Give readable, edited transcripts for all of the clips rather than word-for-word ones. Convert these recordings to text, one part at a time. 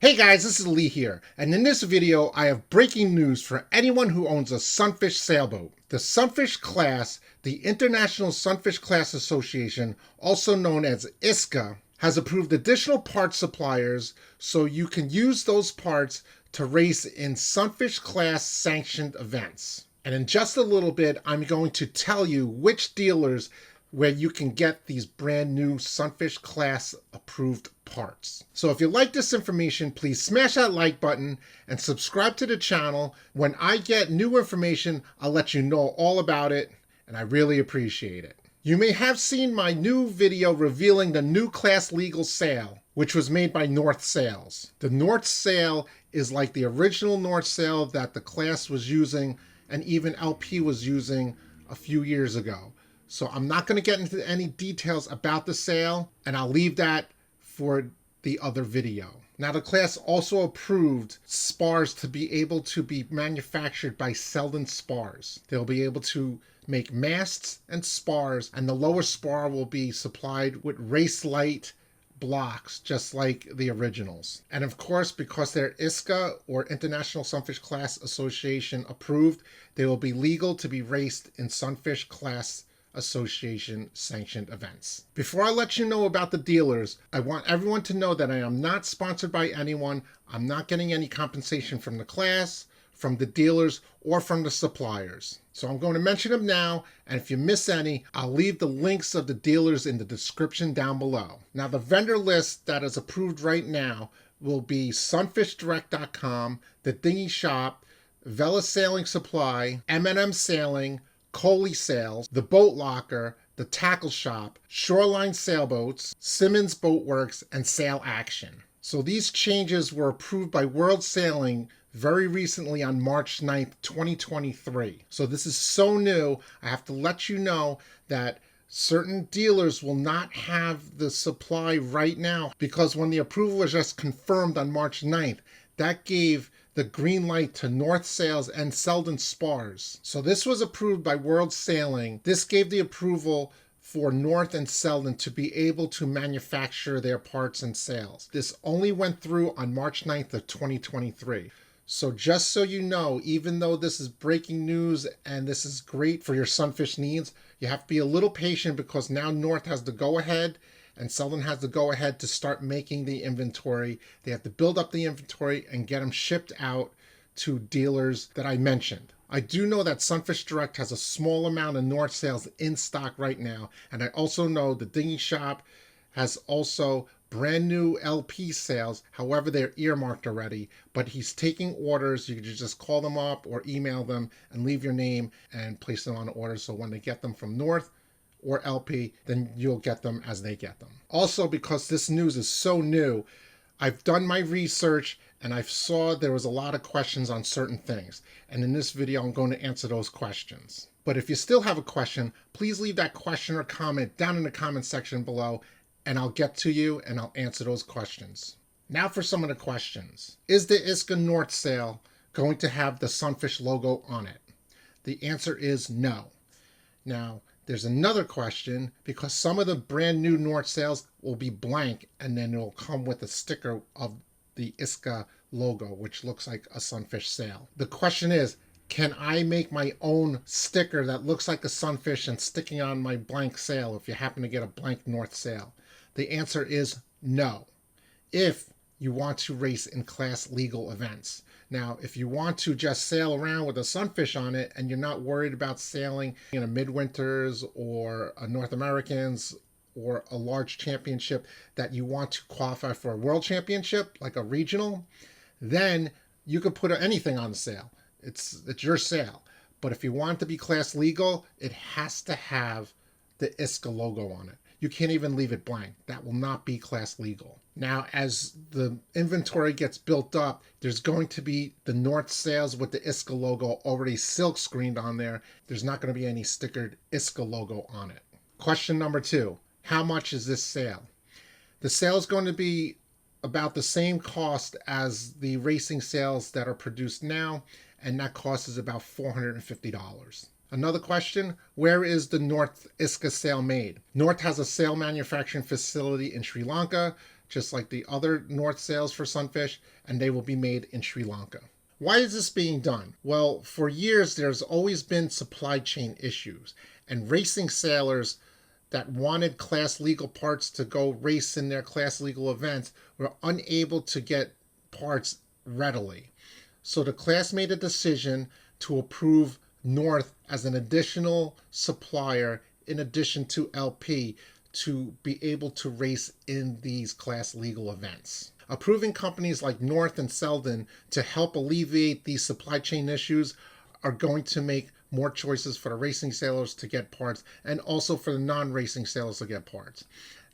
Hey guys, this is Lee here, and in this video I have breaking news for anyone who owns a Sunfish Sailboat. The Sunfish Class, the International Sunfish Class Association, also known as ISCA, has approved additional parts suppliers so you can use those parts to race in Sunfish Class sanctioned events. And in just a little bit, I'm going to tell you which dealers where you can get these brand new Sunfish Class approved parts. So if you like this information, please smash that like button and subscribe to the channel. When I get new information, I'll let you know all about it, and I really appreciate it. You may have seen my new video revealing the new Class Legal sail, which was made by North Sails. The North sail is like the original North sail that the class was using and even LP was using a few years ago. So I'm not going to get into any details about the sail, and I'll leave that for the other video. Now, the class also approved spars to be able to be manufactured by Selden Spars. They'll be able to make masts and spars, and the lower spar will be supplied with race light blocks, just like the originals. And of course, because they're ISCA, or International Sunfish Class Association approved, they will be legal to be raced in Sunfish Class Association sanctioned events. Before I let you know about the dealers, I want everyone to know that I am not sponsored by anyone. I'm not getting any compensation from the class, from the dealers, or from the suppliers. So I'm going to mention them now, and if you miss any, I'll leave the links of the dealers in the description down below. Now, the vendor list that is approved right now will be sunfishdirect.com, the Dinghy Shop, Vela Sailing Supply, M&M Sailing, Coley Sails, the Boat Locker, the Tackle Shop, Shoreline Sailboats, Simmons Boatworks, and Sail Action. So these changes were approved by World Sailing very recently on March 9th, 2023. So this is so new, I have to let you know that certain dealers will not have the supply right now, because when the approval was just confirmed on March 9th, that gave the green light to North Sails and Selden Spars. So this was approved by World Sailing. This gave the approval for North and Selden to be able to manufacture their parts and sails. This only went through on March 9th of 2023. So just so you know, even though this is breaking news and this is great for your sunfish needs, you have to be a little patient, because now North has the go-ahead and Selden has to go ahead to start making the inventory. They have to build up the inventory and get them shipped out to dealers that I mentioned. I do know that Sunfish Direct has a small amount of North Sails in stock right now, and I also know the Dinghy Shop has also brand new LP sales. However, they're earmarked already, but he's taking orders. You can just call them up or email them and leave your name and place them on order. So when they get them from North or LP, then you'll get them as they get them. Also, because this news is so new, I've done my research and I saw there was a lot of questions on certain things. And in this video, I'm going to answer those questions. But if you still have a question, please leave that question or comment down in the comment section below, and I'll get to you and I'll answer those questions. Now for some of the questions. Is the ISCA North Sail going to have the Sunfish logo on it? The answer is no. Now, there's another question, because some of the brand new North Sails will be blank and then it'll come with a sticker of the ISCA logo, which looks like a sunfish sail. The question is, can I make my own sticker that looks like a sunfish and sticking on my blank sail if you happen to get a blank North Sail? The answer is no, if you want to race in class legal events. Now, if you want to just sail around with a sunfish on it and you're not worried about sailing in a Midwinters or a North Americans or a large championship that you want to qualify for a world championship, like a regional, then you could put anything on the sail. It's your sail. But if you want it to be class legal, it has to have the ISCA logo on it. You can't even leave it blank. That will not be class legal. Now, as the inventory gets built up, there's going to be the North Sails with the ISCA logo already silk screened on there. There's not going to be any stickered ISCA logo on it. Question number 2, how much is this sail? The sail is going to be about the same cost as the racing sails that are produced now, and that cost is about $450. Another question, where is the North ISCA sail made? North has a sail manufacturing facility in Sri Lanka. just like the other North sails for Sunfish, and they will be made in Sri Lanka. Why is this being done? Well, for years there's always been supply chain issues, and racing sailors that wanted class legal parts to go race in their class legal events were unable to get parts readily. So the class made a decision to approve North as an additional supplier in addition to LP to be able to race in these class legal events. Approving companies like North and Selden to help alleviate these supply chain issues are going to make more choices for the racing sailors to get parts and also for the non-racing sailors to get parts.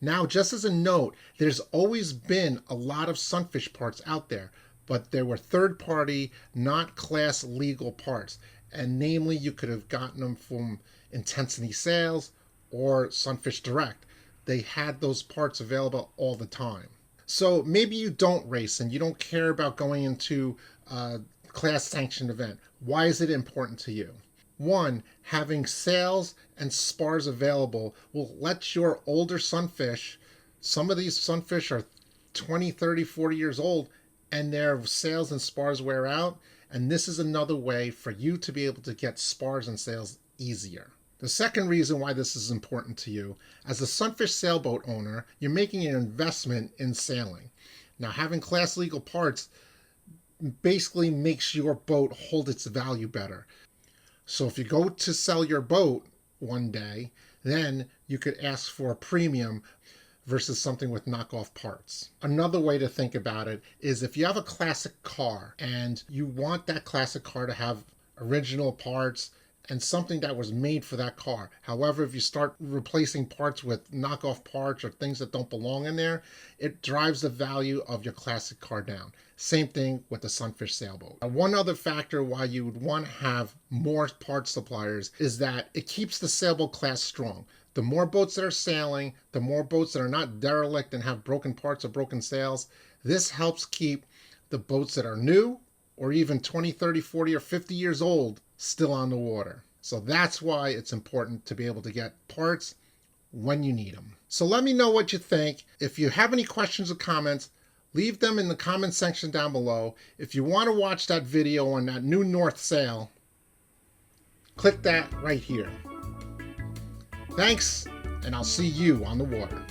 Now, just as a note, there's always been a lot of Sunfish parts out there, but there were third-party, not class legal parts. And namely, you could have gotten them from Intensity Sales or Sunfish Direct. They had those parts available all the time. So maybe you don't race and you don't care about going into a class sanctioned event. Why is it important to you? One, having sails and spars available will let your older Sunfish, some of these Sunfish are 20, 30, 40 years old, and their sails and spars wear out. And this is another way for you to be able to get spars and sails easier. The second reason why this is important to you, as a Sunfish sailboat owner, you're making an investment in sailing. Now, having class legal parts basically makes your boat hold its value better. So if you go to sell your boat one day, then you could ask for a premium versus something with knockoff parts. Another way to think about it is if you have a classic car and you want that classic car to have original parts and something that was made for that car. However, if you start replacing parts with knockoff parts or things that don't belong in there, it drives the value of your classic car down. Same thing with the Sunfish sailboat. One other factor why you would want to have more parts suppliers is that it keeps the sailboat class strong. The more boats that are sailing, the more boats that are not derelict and have broken parts or broken sails, this helps keep the boats that are new or even 20, 30, 40, or 50 years old still on the water. So that's why it's important to be able to get parts when you need them. So let me know what you think. If you have any questions or comments, leave them in the comment section down below. If you want to watch that video on that new North sail, click that right here. Thanks, and I'll see you on the water.